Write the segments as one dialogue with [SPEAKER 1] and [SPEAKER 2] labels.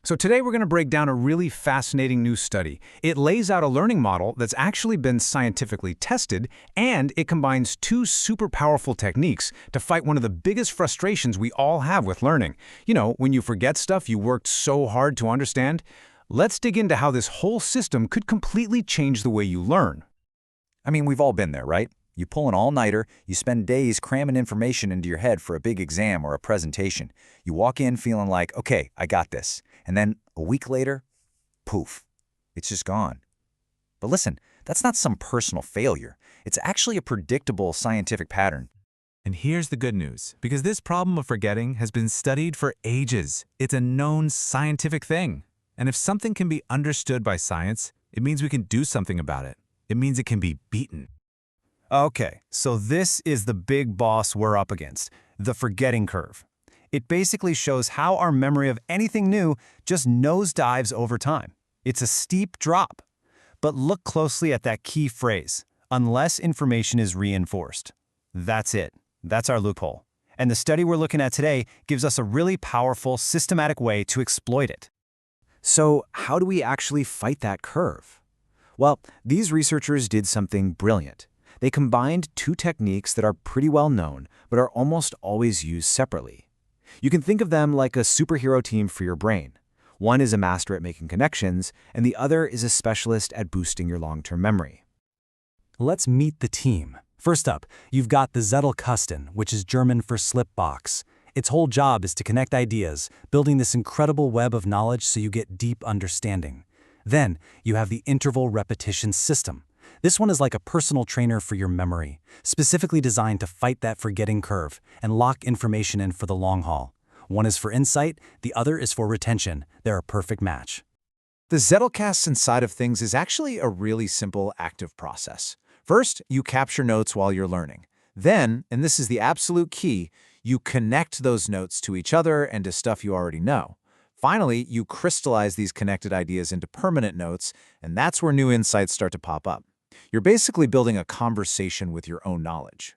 [SPEAKER 1] So today we're going to break down a really fascinating new study. It lays out a learning model that's actually been scientifically tested, and it combines two super powerful techniques to fight one of the biggest frustrations we all have with learning. You know, when you forget stuff you worked so hard to understand. Let's dig into how this whole system could completely change the way you learn.
[SPEAKER 2] I mean, we've all been there, right? You pull an all-nighter, you spend days cramming information into your head for a big exam or a presentation. You walk in feeling like, okay, I got this. And then a week later, poof, it's just gone. But listen, that's not some personal failure. It's actually a predictable scientific pattern.
[SPEAKER 3] And here's the good news, because this problem of forgetting has been studied for ages. It's a known scientific thing. And if something can be understood by science, it means we can do something about it. It means it can be beaten.
[SPEAKER 4] Okay, so this is the big boss we're up against, the forgetting curve. It basically shows how our memory of anything new just nosedives over time. It's a steep drop. But look closely at that key phrase, unless information is reinforced. That's it. That's our loophole. And the study we're looking at today gives us a really powerful, systematic way to exploit it.
[SPEAKER 5] So how do we actually fight that curve? Well, these researchers did something brilliant. They combined two techniques that are pretty well known, but are almost always used separately. You can think of them like a superhero team for your brain. One is a master at making connections, and the other is a specialist at boosting your long-term memory.
[SPEAKER 6] Let's meet the team. First up, you've got the Zettelkasten, which is German for slip box. Its whole job is to connect ideas, building this incredible web of knowledge so you get deep understanding. Then, you have the interval repetition system. This one is like a personal trainer for your memory, specifically designed to fight that forgetting curve and lock information in for the long haul. One is for insight, the other is for retention. They're a perfect match.
[SPEAKER 1] The Zettelkasten side of things is actually a really simple active process. First, you capture notes while you're learning. Then, and this is the absolute key, you connect those notes to each other and to stuff you already know. Finally, you crystallize these connected ideas into permanent notes, and that's where new insights start to pop up. You're basically building a conversation with your own knowledge.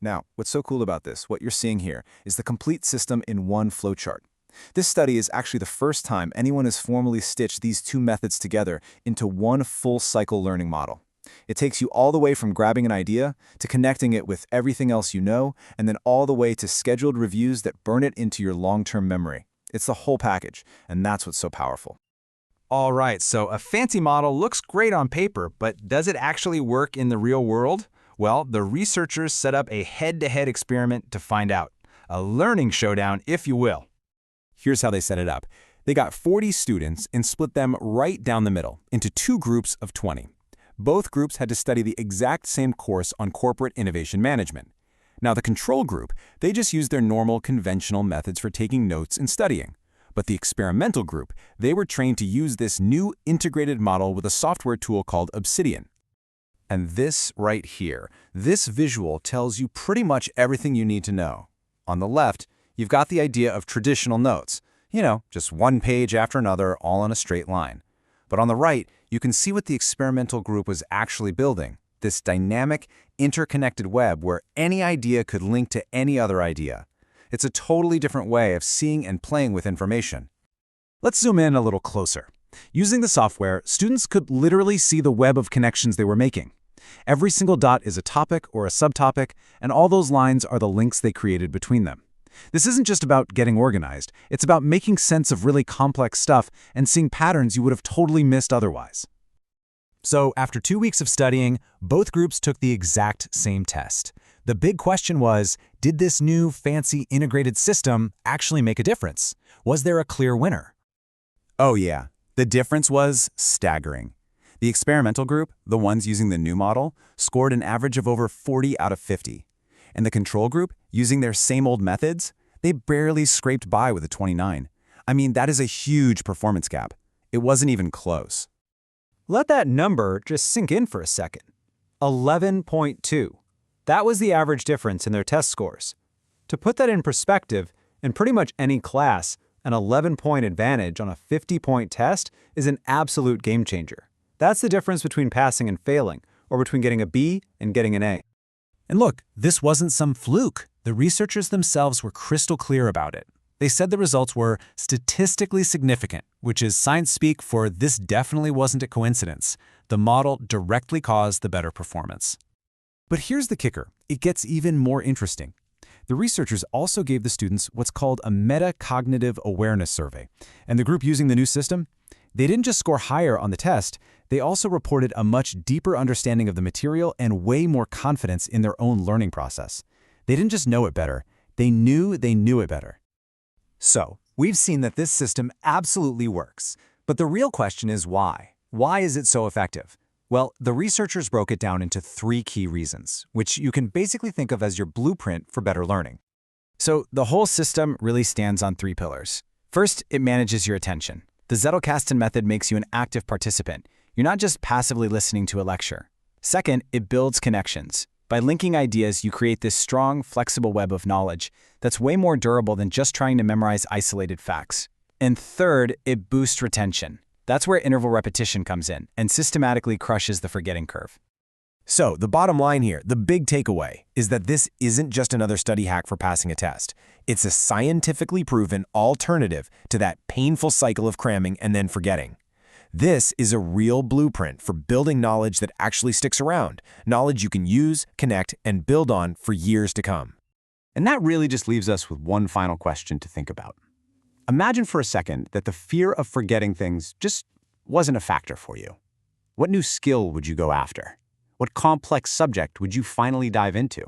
[SPEAKER 4] Now, what's so cool about this, what you're seeing here, is the complete system in one flowchart. This study is actually the first time anyone has formally stitched these two methods together into one full-cycle learning model. It takes you all the way from grabbing an idea to connecting it with everything else you know, and then all the way to scheduled reviews that burn it into your long-term memory. It's the whole package, and that's what's so powerful.
[SPEAKER 3] All right, so a fancy model looks great on paper, but does it actually work in the real world? Well, the researchers set up a head-to-head experiment to find out. A learning showdown, if you will.
[SPEAKER 7] Here's how they set it up. They got 40 students and split them right down the middle into two groups of 20. Both groups had to study the exact same course on corporate innovation management. Now, the control group, they just used their normal conventional methods for taking notes and studying. But the experimental group, they were trained to use this new integrated model with a software tool called Obsidian.
[SPEAKER 4] And this right here, this visual tells you pretty much everything you need to know. On the left, you've got the idea of traditional notes. You know, just one page after another, all on a straight line. But on the right, you can see what the experimental group was actually building. This dynamic, interconnected web where any idea could link to any other idea. It's a totally different way of seeing and playing with information.
[SPEAKER 1] Let's zoom in a little closer. Using the software, students could literally see the web of connections they were making. Every single dot is a topic or a subtopic, and all those lines are the links they created between them. This isn't just about getting organized, it's about making sense of really complex stuff and seeing patterns you would have totally missed otherwise.
[SPEAKER 6] So after 2 weeks of studying, both groups took the exact same test. The big question was, did this new, fancy, integrated system actually make a difference? Was there a clear winner?
[SPEAKER 7] Oh yeah, the difference was staggering. The experimental group, the ones using the new model, scored an average of over 40 out of 50. And the control group, using their same old methods, they barely scraped by with a 29. I mean, that is a huge performance gap. It wasn't even close.
[SPEAKER 4] Let that number just sink in for a second. 11.2. That was the average difference in their test scores. To put that in perspective, in pretty much any class, an 11-point advantage on a 50-point test is an absolute game changer. That's the difference between passing and failing, or between getting a B and getting an A.
[SPEAKER 6] And look, this wasn't some fluke. The researchers themselves were crystal clear about it. They said the results were statistically significant, which is science speak for this definitely wasn't a coincidence. The model directly caused the better performance.
[SPEAKER 5] But here's the kicker. It gets even more interesting. The researchers also gave the students what's called a metacognitive awareness survey. And the group using the new system, they didn't just score higher on the test, they also reported a much deeper understanding of the material and way more confidence in their own learning process. They didn't just know it better, they knew it better.
[SPEAKER 1] So, we've seen that this system absolutely works. But the real question is why? Why is it so effective? Well, the researchers broke it down into 3 key reasons, which you can basically think of as your blueprint for better learning.
[SPEAKER 5] So the whole system really stands on 3 pillars. First, it manages your attention. The Zettelkasten method makes you an active participant. You're not just passively listening to a lecture. Second, it builds connections. By linking ideas, you create this strong, flexible web of knowledge that's way more durable than just trying to memorize isolated facts. And third, it boosts retention. That's where interval repetition comes in and systematically crushes the forgetting curve.
[SPEAKER 4] So, the bottom line here, the big takeaway, is that this isn't just another study hack for passing a test. It's a scientifically proven alternative to that painful cycle of cramming and then forgetting. This is a real blueprint for building knowledge that actually sticks around, knowledge you can use, connect, and build on for years to come.
[SPEAKER 7] And that really just leaves us with one final question to think about. Imagine for a second that the fear of forgetting things just wasn't a factor for you. What new skill would you go after? What complex subject would you finally dive into?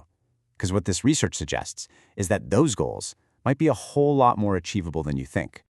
[SPEAKER 7] Because what this research suggests is that those goals might be a whole lot more achievable than you think.